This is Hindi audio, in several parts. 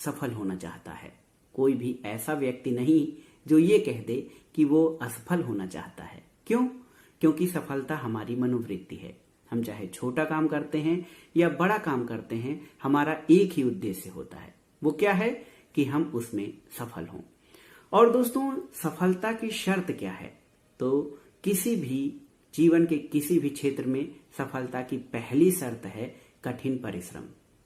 सफल होना चाहता है। कोई भी ऐसा व्यक्ति नहीं जो ये कह दे कि वो असफल होना चाहता है। क्यों? क्योंकि सफलता हमारी मनोवृत्ति है। हम चाहे छोटा काम करते हैं या बड़ा काम करते हैं, हमारा एक ही उद्देश्य होता है। वो क्या है? कि हम उसमें सफल हों। और दोस्तों, सफलता की शर्त क्या है? तो किसी भी जीवन के किसी भी क्षेत्र में सफलता की पहली शर्त है कठिन परिश्रम।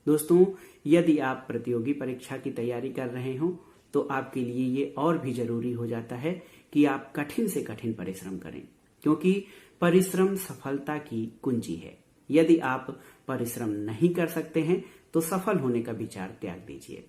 दोस्तों, यदि आप प्रतियोगी परीक्षा की तैयारी कर रहे हो तो आपके लिए ये और भी जरूरी हो जाता है कि आप कठिन से कठिन परिश्रम करें, क्योंकि परिश्रम सफलता की कुंजी है। यदि आप परिश्रम नहीं कर सकते हैं तो सफल होने का विचार त्याग दीजिए।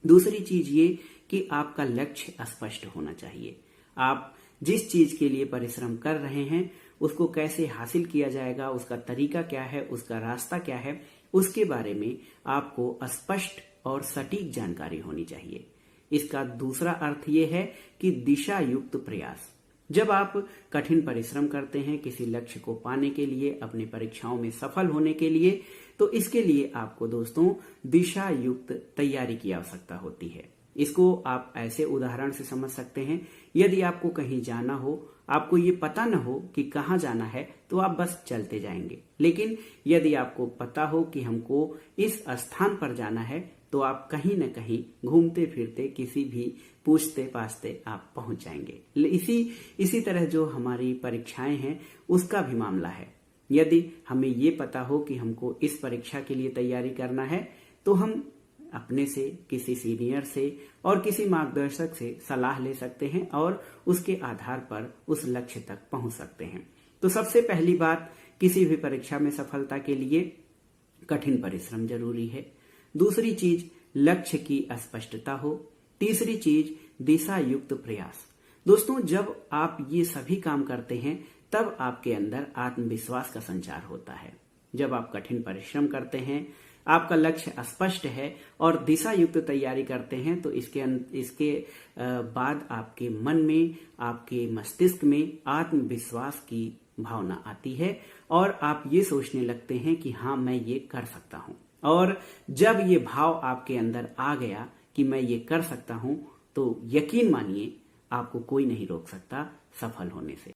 दूसरी चीज ये कि आपका लक्ष्य स्पष्ट होना चाहिए। आप जिस चीज के लिए परिश्रम कर रहे हैं उसको कैसे हासिल किया जाएगा, उसका तरीका क्या है, उसका रास्ता क्या है, उसके बारे में आपको स्पष्ट और सटीक जानकारी होनी चाहिए। इसका दूसरा अर्थ यह है कि दिशा युक्त प्रयास। जब आप कठिन परिश्रम करते हैं किसी लक्ष्य को पाने के लिए, अपनी परीक्षाओं में सफल होने के लिए, तो इसके लिए आपको दोस्तों दिशा युक्त तैयारी की आवश्यकता होती है। इसको आप ऐसे उदाहरण से समझ सकते हैं। यदि आपको कहीं जाना हो, आपको ये पता न हो कि कहाँ जाना है, तो आप बस चलते जाएंगे। लेकिन यदि आपको पता हो कि हमको इस स्थान पर जाना है, तो आप कहीं न कहीं घूमते फिरते किसी भी पूछते पाछते आप पहुंच जाएंगे। इसी तरह जो हमारी परीक्षाएं हैं उसका भी मामला है। यदि हमें ये पता हो कि हमको इस परीक्षा के लिए तैयारी करना है, तो हम अपने से, किसी सीनियर से और किसी मार्गदर्शक से सलाह ले सकते हैं और उसके आधार पर उस लक्ष्य तक पहुंच सकते हैं। तो सबसे पहली बात, किसी भी परीक्षा में सफलता के लिए कठिन परिश्रम जरूरी है। दूसरी चीज, लक्ष्य की स्पष्टता हो। तीसरी चीज, दिशा युक्त प्रयास। दोस्तों, जब आप ये सभी काम करते हैं तब आपके अंदर आत्मविश्वास का संचार होता है। जब आप कठिन परिश्रम करते हैं, आपका लक्ष्य स्पष्ट है और दिशा युक्त तैयारी करते हैं, तो इसके बाद आपके मन में, आपके मस्तिष्क में आत्मविश्वास की भावना आती है और आप ये सोचने लगते हैं कि हाँ, मैं ये कर सकता हूँ। और जब ये भाव आपके अंदर आ गया कि मैं ये कर सकता हूँ, तो यकीन मानिए आपको कोई नहीं रोक सकता सफल होने से।